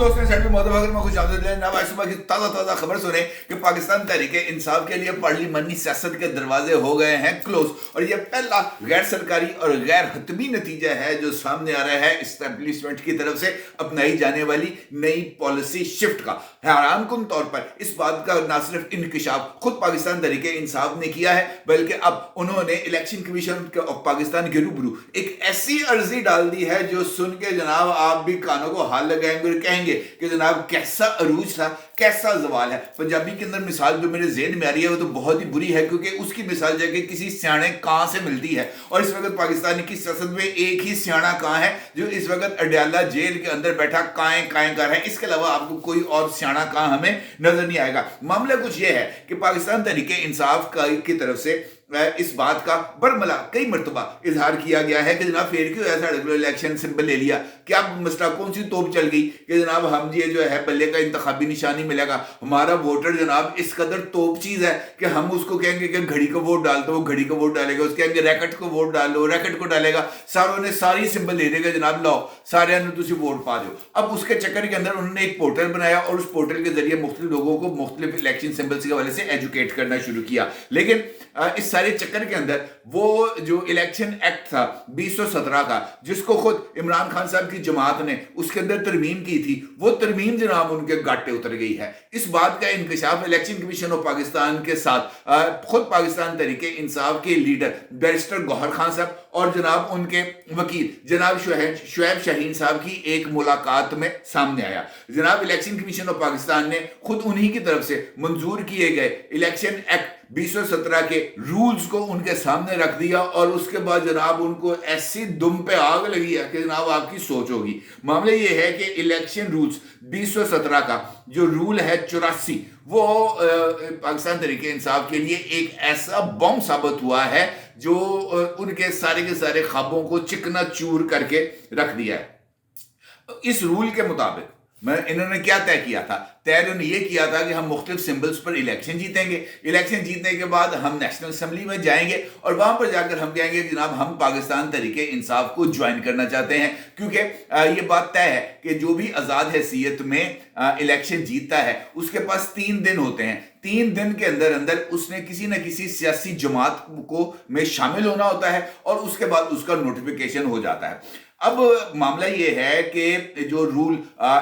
दोस्तों में खुश सुबह की ताज़ा खबर सुने कि पाकिस्तान तहरीक इंसाफ के लिए पार्लिमानी सियासत के दरवाजे हो गए हैं क्लोज और ये पहला गैर सरकारी और गैर हतमी नतीजा है जो सामने आ रहा है इस्टेब्लिशमेंट की तरफ से अपनाई जाने वाली नई पॉलिसी शिफ्ट का। हैरान कुन तौर पर इस बात का न सिर्फ इंकशाफ खुद पाकिस्तान तहरीक इंसाफ ने किया है बल्कि अब उन्होंने इलेक्शन कमीशन ऑफ पाकिस्तान के रूबरू एक ऐसी अर्जी डाल दी है जो सुन के जनाब आप भी कानों को हाथ लगाएंगे और कहेंगे कि जनाब कैसा अरूज था, कैसा जवाल है। पंजाबी के अंदर मिसाल जो मेरे ज़हन में आ रही है वो तो बहुत ही बुरी है क्योंकि उसकी मिसाल जाके किसी सियाणे कां से मिलती है और इस वक्त पाकिस्तान की सियासत में एक ही सियाणा कां है जो इस वक्त अडयाला जेल के अंदर बैठा काएं काएं कर है। इसके अलावा आपको कोई और सियाणा कां हमें नजर नहीं आएगा। मामला कुछ ये है कि पाकिस्तान तहरीक इंसाफ की तरफ से इस बात का बरमला कई मरतबा इजहार किया गया है कि जनाब फिर क्यों ऐसा इलेक्शन सिंबल ले लिया, क्या मसला, कौन सी तोप चल गई कि जनाब हम ये जो है बल्ले का इंतखाबी निशानी मिलेगा। हमारा वोटर जनाब इस कदर तोप चीज है कि हम उसको कहेंगे कि घड़ी को वोट डाल दो, घड़ी को वोट डालेगा, उसके कहेंगे रैकेट को वोट डाल दो, रैकेट को डालेगा, सारों ने सारी सिंबल ले देगा जनाब लो सारे तुम वोट पा दो। अब उसके चक्कर के अंदर उन्होंने एक पोर्टल बनाया और उस पोर्टल के जरिए मुख्तलिफ लोगों को मुख्तलिफ इलेक्शन सिंबल्स के हवाले से एजुकेट करना शुरू किया। लेकिन इस सारे चक्कर के अंदर वो जो इलेक्शन एक्ट था 2017 का जिसको खुद इमरान खान साहब की जमात ने उसके अंदर तरमीम की थी, वो तरमीम जनाब उनके गाटे उतर गई है। इस बात का इंकशाफ इलेक्शन कमीशन ऑफ पाकिस्तान के साथ खुद पाकिस्तान तहरीक इंसाफ के लीडर बैरिस्टर गौहर खान साहब और जनाब उनके वकील जनाब शुएब शाहीन साहब की एक मुलाकात में सामने आया। जनाब इलेक्शन कमीशन ऑफ पाकिस्तान ने खुद उन्हीं की तरफ से मंजूर किए गए इलेक्शन एक्ट 2017 के रूल्स को उनके सामने रख दिया और उसके बाद जनाब उनको ऐसी दुम पे आग लगी है कि जनाब आपकी सोच होगी। मामला ये है कि इलेक्शन रूल्स 2017 का जो रूल है 84 वो पाकिस्तान तहरीक इंसाफ के लिए एक ऐसा बॉम्ब साबित हुआ है जो उनके सारे के सारे ख्वाबों को चिकना चूर करके रख दिया है। इस रूल के मुताबिक इन्होंने क्या तय किया था? तय इन्होंने ये किया था कि हम मुख्तलिफ सिंबल्स पर इलेक्शन जीतेंगे, इलेक्शन जीतने के बाद हम नेशनल असेंबली में जाएंगे और वहां पर जाकर हम कहेंगे जनाब हम पाकिस्तान तहरीक इंसाफ को ज्वाइन करना चाहते हैं क्योंकि ये बात तय है कि जो भी आज़ाद हैसियत में इलेक्शन जीतता है उसके पास 3 दिन होते हैं। 3 दिन के अंदर अंदर उसने किसी न किसी सियासी जमात को में शामिल होना होता है और उसके बाद उसका नोटिफिकेशन हो जाता है। अब मामला ये है कि जो रूल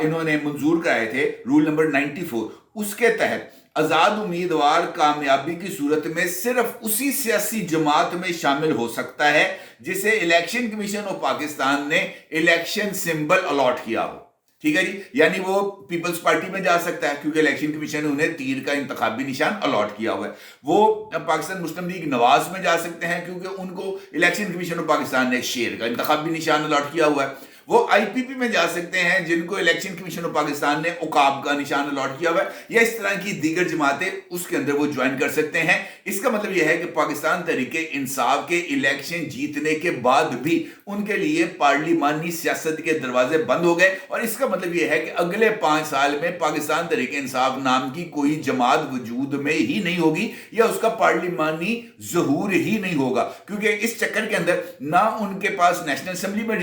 इन्होंने मंजूर कराए थे रूल नंबर 94 उसके तहत आजाद उम्मीदवार कामयाबी की सूरत में सिर्फ उसी सियासी जमात में शामिल हो सकता है जिसे इलेक्शन कमीशन ऑफ पाकिस्तान ने इलेक्शन सिंबल अलॉट किया हो। ठीक है जी, यानी वो पीपल्स पार्टी में जा सकता है क्योंकि इलेक्शन कमीशन ने उन्हें तीर का इंतखाबी निशान अलॉट किया हुआ है। वो पाकिस्तान मुस्लिम लीग नवाज में जा सकते हैं क्योंकि उनको इलेक्शन कमीशन ऑफ पाकिस्तान ने शेर का इंतखाबी निशान अलॉट किया हुआ है। वो आईपीपी में जा सकते हैं जिनको इलेक्शन कमीशन ऑफ पाकिस्तान ने उकाब का निशान अलॉट किया हुआ है, या इस तरह की दीगर जमातें उसके अंदर वो ज्वाइन कर सकते हैं। इसका मतलब यह है कि पाकिस्तान तहरीक इंसाफ के इलेक्शन जीतने के बाद भी उनके लिए पार्लिमानी सियासत के दरवाजे बंद हो गए और इसका मतलब यह है कि अगले 5 साल में पाकिस्तान तहरीक इंसाफ नाम की कोई जमात वजूद में ही नहीं होगी या उसका पार्लिमानी ज़हूर ही नहीं होगा क्योंकि इस चक्कर के अंदर ना उनके पास नेशनल असेंबली में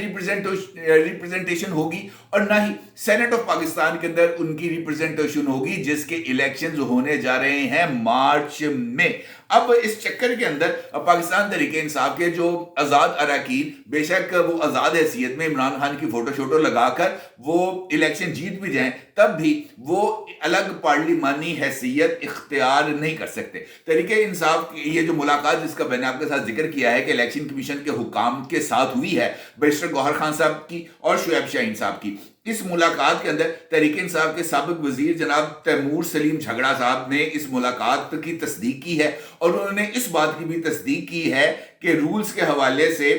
रिप्रेजेंटेशन होगी और ना ही सेनेट ऑफ पाकिस्तान के अंदर उनकी रिप्रेजेंटेशन होगी जिसके इलेक्शंस होने जा रहे हैं मार्च में। अब इस चक्कर के अंदर पाकिस्तान तहरीक इंसाफ के जो आज़ाद अरकान बेशक वो आज़ाद हैसियत में इमरान खान की फोटो लगाकर वो इलेक्शन जीत भी जाएं तब भी वो अलग पार्लिमानी हैसियत इख्तियार नहीं कर सकते। तहरीक इंसाफ की ये जो मुलाकात जिसका मैंने आपके साथ जिक्र किया है कि इलेक्शन कमीशन के हुकाम के साथ हुई है बैरिस्टर गौहर खान साहब की और शुएब शाहीन साहब की, इस मुलाकात के अंदर तहरीक इंसाफ के साबिक वजीर जनाब तैमूर सलीम झगड़ा साहब ने इस मुलाकात की तस्दीक की है और उन्होंने इस बात की भी तस्दीक की है कि रूल्स के हवाले से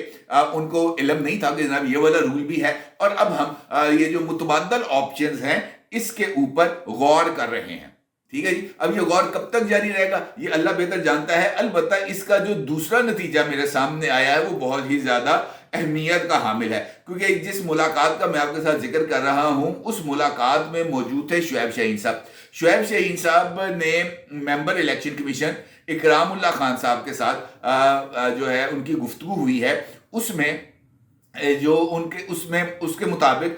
उनको इल्म नहीं था कि जनाब ये वाला रूल भी है और अब हम ये जो मुतबादल ऑप्शंस हैं इसके ऊपर गौर कर रहे हैं। ठीक है जी, अब ये गौर कब तक जारी रहेगा ये अल्लाह बेहतर जानता है। अलबत्ता इसका जो दूसरा नतीजा मेरे सामने आया है वो बहुत ही ज्यादा अहमियत का हामिल है क्योंकि जिस मुलाकात का मैं आपके साथ जिक्र कर रहा हूं उस मुलाकात में मौजूद थे शुएब शाहीन साहब। शुएब शाहीन साहब ने member election commission Ikramullah Khan साहब के साथ जो है उनकी गुफ्तगू हुई है उसमें जो उनके उसमें उसके मुताबिक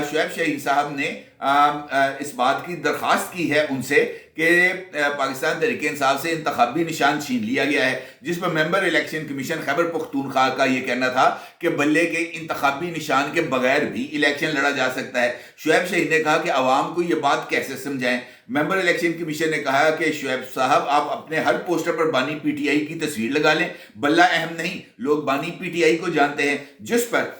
शुएब शाहीन साहब ने इस बात की दरख्वास्त की है उनसे कि पाकिस्तान तहरीक इंसाफ से इंतखाबी निशान छीन लिया गया है, जिस पर member election commission Khyber Pakhtunkhwa का ये कहना था कि बल्ले के इंतखाबी निशान के बगैर भी इलेक्शन लड़ा जा सकता है। शुएब शहीद ने कहा कि अवाम को ये बात कैसे समझाएं। मेंबर इलेक्शन कमीशन ने कहा कि शुएब साहब आप अपने हर पोस्टर पर बानी पीटीआई की तस्वीर लगा लें, बल्ला अहम नहीं, लोग बानी पीटीआई को जानते हैं। जिस पर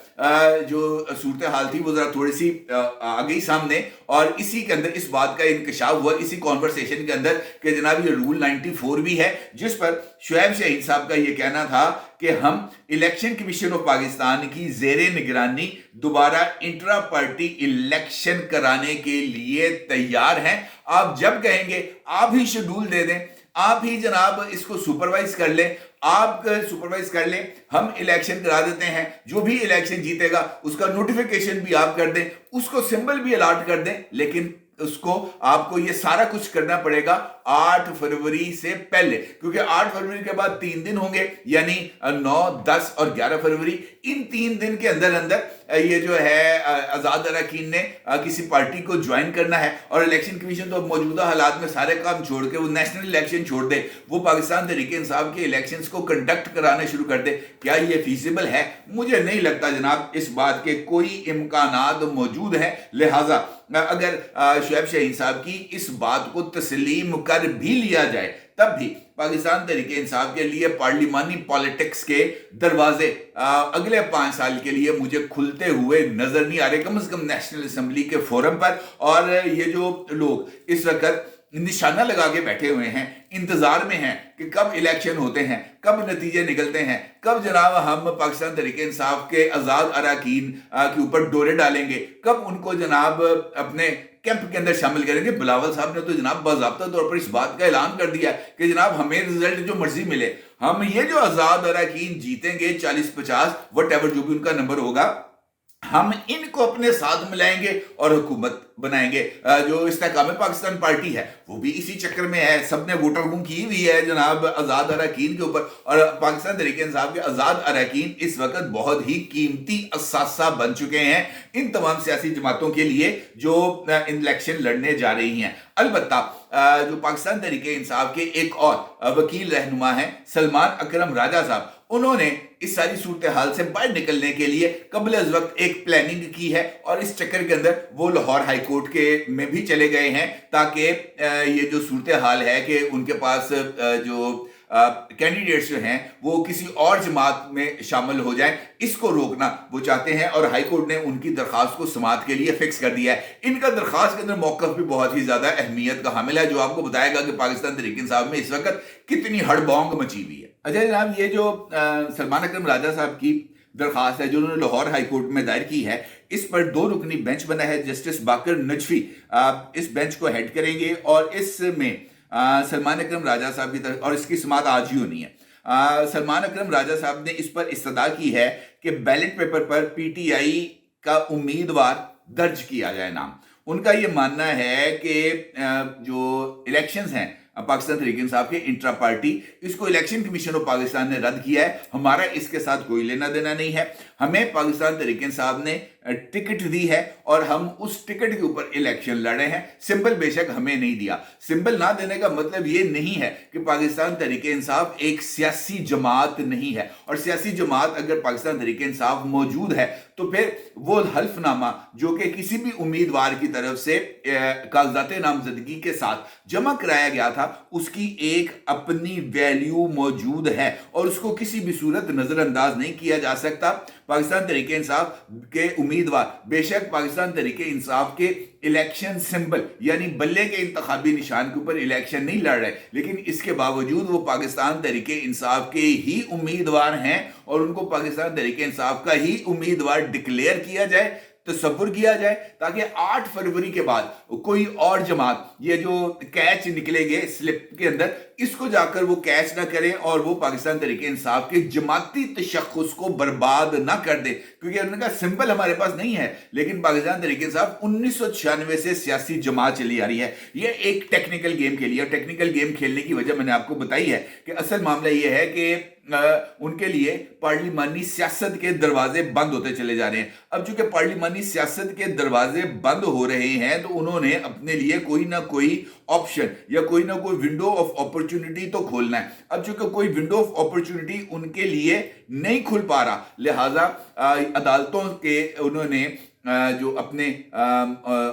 जो सूरत हाल थी वो जरा थोड़ी सी आ गई सामने, और इसी के अंदर इस बात का इंकशाफ हुआ इसी कॉन्वर्सेशन के अंदर कि जनाब ये रूल 94 भी है, जिस पर शुएब शहीद साहब का ये कहना था कि हम इलेक्शन कमीशन ऑफ पाकिस्तान की जेरे निगरानी दोबारा इंट्रा पार्टी इलेक्शन कराने के लिए तैयार हैं। आप जब कहेंगे आप ही शेड्यूल दे दें, आप ही जनाब इसको सुपरवाइज कर लें, आप सुपरवाइज कर लें, हम इलेक्शन करा देते हैं। जो भी इलेक्शन जीतेगा उसका नोटिफिकेशन भी आप कर दें, उसको सिंबल भी अलॉट कर दें, लेकिन उसको आपको ये सारा कुछ करना पड़ेगा 8 फरवरी से पहले, क्योंकि 8 फरवरी के बाद 3 दिन होंगे, यानी 9, 10 और 11 फरवरी। इन 3 दिन के अंदर अंदर ये जो है आजाद अरकान ने किसी पार्टी को ज्वाइन करना है, और इलेक्शन कमीशन तो मौजूदा हालात में सारे काम छोड़ के वो नेशनल इलेक्शन छोड़ दे, वो पाकिस्तान तहरीक इंसाफ के इलेक्शंस को कंडक्ट कराने शुरू कर दे। क्या ये फीसिबल है? मुझे नहीं लगता जनाब इस बात के कोई इम्कानात मौजूद हैं। लिहाजा अगर शुएब शहीद साहब की इस बात को तस्लीम कर भी लिया जाए, तब भी पाकिस्तान तहरीक इंसाफ के लिए पार्लिमानी पॉलिटिक्स के दरवाजे अगले 5 साल के लिए मुझे खुलते हुए नजर नहीं आ रहे, कम से कम नेशनल असेंबली के फोरम पर। और ये जो लोग इस वक्त निशाना लगा के बैठे हुए हैं, इंतजार में हैं कि कब इलेक्शन होते हैं, कब नतीजे निकलते हैं, कब जनाब हम पाकिस्तान तहरीक इंसाफ के आजाद अरकान के ऊपर डोरे डालेंगे, कब उनको जनाब अपने कैंप के अंदर शामिल करेंगे। बिलावल साहब ने तो जनाब बाज़ाब्ता तौर पर इस बात का ऐलान कर दिया कि जनाब हमें रिजल्ट जो मर्जी मिले, हम ये जो आजाद अरकान जीतेंगे 40-50 वट एवर जो भी उनका नंबर होगा, हम इनको अपने साथ मिलाएंगे और हुकूमत बनाएंगे। जो इस्तेकाम पाकिस्तान पार्टी है वो भी इसी चक्कर में है, सबने वोटर गुम की हुई है जनाब आजाद अरकान के ऊपर, और पाकिस्तान तहरीक इंसाफ के आजाद अरकान इस वक्त बहुत ही कीमती असासा बन चुके हैं इन तमाम सियासी जमातों के लिए जो इलेक्शन लड़ने जा रही हैं। अलबत्ता जो पाकिस्तान तहरीक इंसाफ के एक और वकील रहनुमा है सलमान अकरम राजा साहब, उन्होंने इस सारी सूरत हाल से बाहर निकलने के लिए कबल अज़ वक्त एक प्लानिंग की है, और इस चक्कर के अंदर वो लाहौर हाई कोर्ट के में भी चले गए हैं ताकि ये जो सूरत हाल है कि उनके पास जो कैंडिडेट्स जो हैं वो किसी और जमात में शामिल हो जाएं, इसको रोकना वो चाहते हैं, और हाई कोर्ट ने उनकी दरख्वास्त को समाअत के लिए फिक्स कर दिया है। इनका दरख्वास्त के अंदर मौक़िफ़ भी बहुत ही ज़्यादा अहमियत का हामिल है, जो आपको बताएगा कि पाकिस्तान तहरीक इंसाफ में इस वक्त कितनी हड़बौंग मची हुई है। अच्छा जनाब, ये जो सलमान अकरम राजा साहब की दरख्वास्त है जो उन्होंने लाहौर हाई कोर्ट में दायर की है, इस पर 2 रुकनी बेंच बना है। जस्टिस बाकर नजफी इस बेंच को हेड करेंगे, और इसमें सलमान अकरम राजा साहब की तरफ, और इसकी समाअत आज ही होनी है। सलमान अकरम राजा साहब ने इस पर इस्तदा की है कि बैलेट पेपर पर पीटीआई का उम्मीदवार दर्ज किया जाए नाम। उनका ये मानना है कि जो इलेक्शंस हैं पाकिस्तान तहरीक इंसाफ के इंट्रा पार्टी, इसको इलेक्शन कमीशन ऑफ पाकिस्तान ने रद्द किया है। हमारा इसके साथ कोई लेना देना नहीं है। हमें पाकिस्तान तहरीक इंसाफ ने टिकट दी है और हम उस टिकट के ऊपर इलेक्शन लड़े हैं। सिंबल बेशक हमें नहीं दिया। सिंबल ना देने का मतलब ये नहीं है कि पाकिस्तान तहरीक इंसाफ एक सियासी जमात नहीं है, और सियासी जमात अगर पाकिस्तान तहरीक इंसाफ मौजूद है तो फिर वो हल्फनामा जो कि किसी भी उम्मीदवार की तरफ से कागजात नामजदगी के साथ जमा कराया गया था, उसकी एक अपनी वैल्यू मौजूद है और उसको किसी भी सूरत नजरअंदाज नहीं किया जा सकता। पाकिस्तान तहरीक इंसाफ के उम्मीदवार बेशक पाकिस्तान तहरीक इंसाफ के इलेक्शन सिंबल यानी बल्ले के इंतखाबी निशान के ऊपर इलेक्शन नहीं लड़ रहे, लेकिन इसके बावजूद वो पाकिस्तान तहरीक इंसाफ के ही उम्मीदवार हैं और उनको पाकिस्तान तहरीक इंसाफ का ही उम्मीदवार डिक्लेयर किया जाए, तसव्वुर किया जाए, ताकि 8 फरवरी के बाद कोई और जमात ये जो कैच निकलेंगे स्लिप के अंदर, इसको जाकर वो कैच ना करें और वो पाकिस्तान तहरीक इंसाफ के जमाती तशख्खुस को बर्बाद ना कर दे। क्योंकि उनका सिंबल हमारे पास नहीं है, लेकिन पाकिस्तान तहरीक इंसाफ 1996 से सियासी जमात चली आ रही है। ये एक टेक्निकल गेम के लिए, टेक्निकल गेम खेलने की वजह मैंने आपको बताई है कि असल मामला ये है कि उनके लिए पार्लिमानी सियासत के दरवाजे बंद होते चले जा रहे हैं। अब चूंकि पार्लिमानी सियासत के दरवाजे बंद हो रहे हैं तो उन्होंने अपने लिए कोई ना कोई ऑप्शन या कोई ना कोई विंडो ऑफ अपॉर्चुनिटी तो खोलना है। अब चूंकि कोई विंडो ऑफ अपॉर्चुनिटी उनके लिए नहीं खुल पा रहा, लिहाजा अदालतों के उन्होंने जो अपने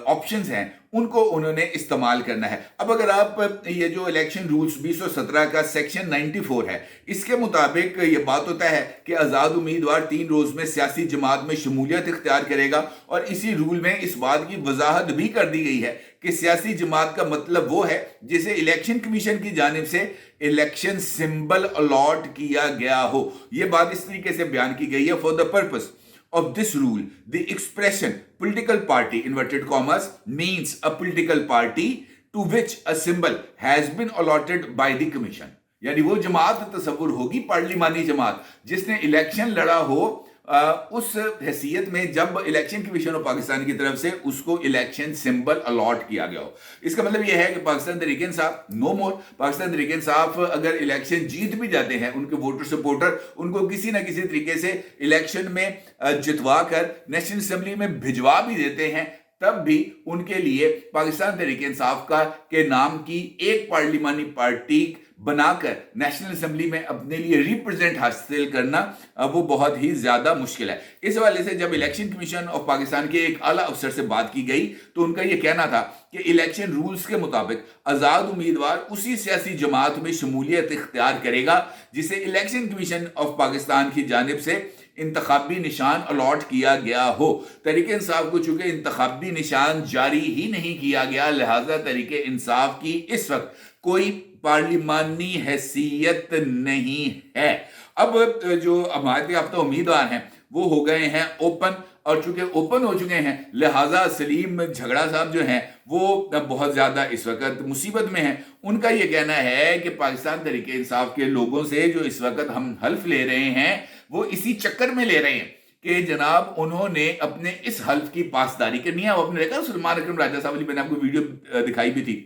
ऑप्शंस हैं उनको उन्होंने इस्तेमाल करना है। अब अगर आप ये जो इलेक्शन रूल्स 2017 का सेक्शन 94 है, इसके मुताबिक ये बात होता है कि आज़ाद उम्मीदवार 3 रोज में सियासी जमात में शमूलियत इख्तियार करेगा, और इसी रूल में इस बात की वजाहत भी कर दी गई है कि सियासी जमात का मतलब वो है जिसे इलेक्शन कमीशन की जानिब से इलेक्शन सिंबल अलॉट किया गया हो। ये बात इस तरीके से बयान की गई है, for the purpose of this rule, the expression political party inverted commas means a political party to which a symbol has been allotted by the commission। यानी वो जमात तस्वुर होगी पार्लिमानी जमात जिसने इलेक्शन लड़ा हो उस हैसियत में जब इलेक्शन कमीशन ऑफ पाकिस्तान की तरफ से उसको इलेक्शन सिंबल अलॉट किया गया हो। इसका मतलब यह है कि पाकिस्तान तहरीक इंसाफ नो मोर, पाकिस्तान तहरीक इंसाफ अगर इलेक्शन जीत भी जाते हैं, उनके वोटर सपोर्टर उनको किसी ना किसी तरीके से इलेक्शन में जितवा कर नेशनल असेंबली में भिजवा भी देते हैं, तब भी उनके लिए पाकिस्तान तहरीक इंसाफ का के नाम की एक पार्लिमानी पार्टी बनाकर नेशनल असेंबली में अपने लिए रिप्रेजेंट हासिल करना वो बहुत ही ज्यादा मुश्किल है। इस हवाले से जब इलेक्शन कमीशन ऑफ पाकिस्तान के एक आला अफसर से बात की गई तो उनका यह कहना था कि इलेक्शन रूल्स के मुताबिक आजाद उम्मीदवार उसी सियासी जमात में शमूलियत इख्तियार करेगा जिसे इलेक्शन कमीशन ऑफ पाकिस्तान की जानिब से इंतखाबी निशान अलॉट किया गया हो। तहरीक इंसाफ को चूंकि इंतखाबी निशान जारी ही नहीं किया गया, लिहाजा तहरीक इंसाफ की इस वक्त कोई पार्लिमानी हैसियत नहीं है। अब जो हमारे याफ्ता उम्मीदवार हैं वो हो गए हैं ओपन, और चूंकि ओपन हो चुके हैं लिहाजा सलीम झगड़ा साहब जो हैं वो बहुत ज़्यादा इस वक्त मुसीबत में हैं। उनका ये कहना है कि पाकिस्तान तहरीक इंसाफ के लोगों से जो इस वक्त हम हल्फ ले रहे हैं वो इसी चक्कर में ले रहे हैं कि जनाब उन्होंने अपने इस हल्फ की पासदारी करनी है। आपने देखा सलमान अकरम राजा साहब वाली, मैंने आपको वीडियो दिखाई भी थी,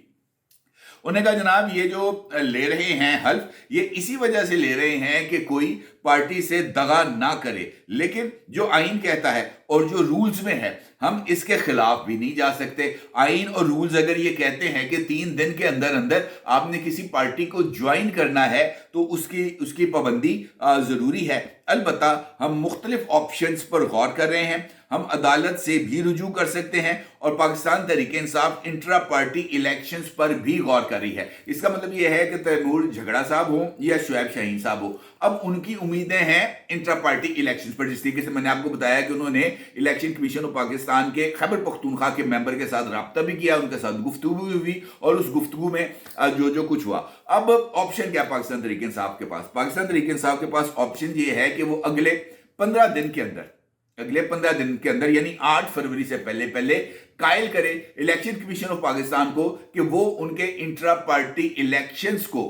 उन्होंने कहा जनाब ये जो ले रहे हैं हल्फ ये इसी वजह से ले रहे हैं कि कोई पार्टी से दगा ना करे, लेकिन जो आइन कहता है और जो रूल्स में है हम इसके खिलाफ भी नहीं जा सकते। आइन और रूल्स अगर ये कहते हैं कि 3 दिन के अंदर अंदर आपने किसी पार्टी को ज्वाइन करना है तो उसकी पाबंदी जरूरी है। अलबत्ता हम मुख्तलिफ ऑप्शंस पर गौर कर रहे हैं, हम अदालत से भी रुजू कर सकते हैं और Pakistan Tehreek Insaf intra party elections पर भी गौर कर रही है। इसका मतलब यह है कि तैमूर झगड़ा साहब हो या शुएब शाहीन साहब हो, अब उनकी उम्मीदें हैं इंट्रा पार्टी इलेक्शंस पर। जिस तरीके से मैंने आपको बताया कि उन्होंने इलेक्शन कमीशन ऑफ पाकिस्तान के खैबर पख्तूनख्वा के मेंबर के साथ रब्ता भी किया, उनके साथ गुफ्तगू भी हुई और उस गुफ्तगू में जो कुछ हुआ। अब ऑप्शन क्या पाकिस्तान तहरीक इंसाफ के पास? पाकिस्तान तहरीक इंसाफ के पास ऑप्शन ये है कि वो अगले 15 दिन के अंदर यानी 8 फरवरी से पहले कायल करे इलेक्शन कमीशन ऑफ पाकिस्तान को कि वो उनके इंट्रा पार्टी इलेक्शंस को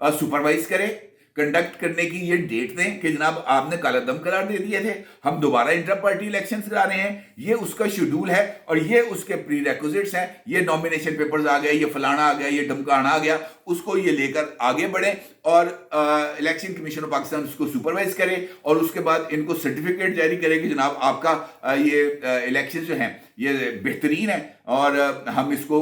सुपरवाइज करे, कंडक्ट करने की ये डेट दें कि जनाब आपने काला दम करार दे दिए थे, हम दोबारा इंट्रा पार्टी इलेक्शंस करा रहे हैं, ये उसका शेड्यूल है और ये उसके प्री रेक्विजिट्स हैं, ये नॉमिनेशन पेपर्स आ गए, ये फलाना आ गया, ये ढमकाना आ गया, उसको ये लेकर आगे बढ़े और इलेक्शन कमीशन ऑफ पाकिस्तान उसको सुपरवाइज करे और उसके बाद इनको सर्टिफिकेट जारी करे कि जनाब आपका ये इलेक्शन जो हैं ये बेहतरीन है और हम इसको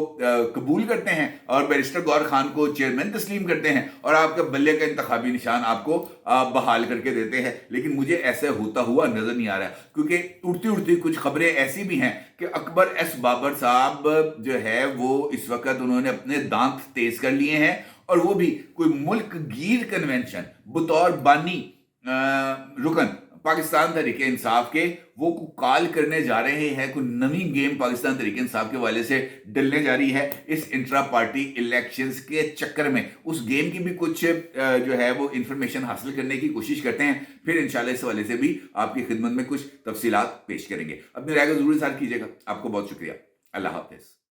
कबूल करते हैं और बैरिस्टर गौर खान को चेयरमैन तस्लीम करते हैं और आपके बल्ले का इंतखाबी निशान आपको बहाल करके देते हैं। लेकिन मुझे ऐसा होता हुआ नजर नहीं आ रहा है क्योंकि उड़ती उड़ती कुछ खबरें ऐसी भी हैं कि अकबर एस बाबर साहब जो है वो इस वक्त उन्होंने अपने दांत तेज कर लिए हैं और वो भी कोई मुल्क गिर कन्वेंशन बतौर बानी रुकन पाकिस्तान तहरीक इंसाफ के वो कॉल करने जा रहे हैं। कोई नवी गेम पाकिस्तान तहरीक इंसाफ के वाले से डलने जा रही है इस इंट्रा पार्टी इलेक्शंस के चक्कर में। उस गेम की भी कुछ जो है वो इंफॉर्मेशन हासिल करने की कोशिश करते हैं, फिर इंशाल्लाह इस वाले से भी आपकी खिदमत में कुछ तफसीलात पेश करेंगे। अपनी राय को जरूर इज़हार कीजिएगा। आपको बहुत शुक्रिया। अल्लाह हाफिज।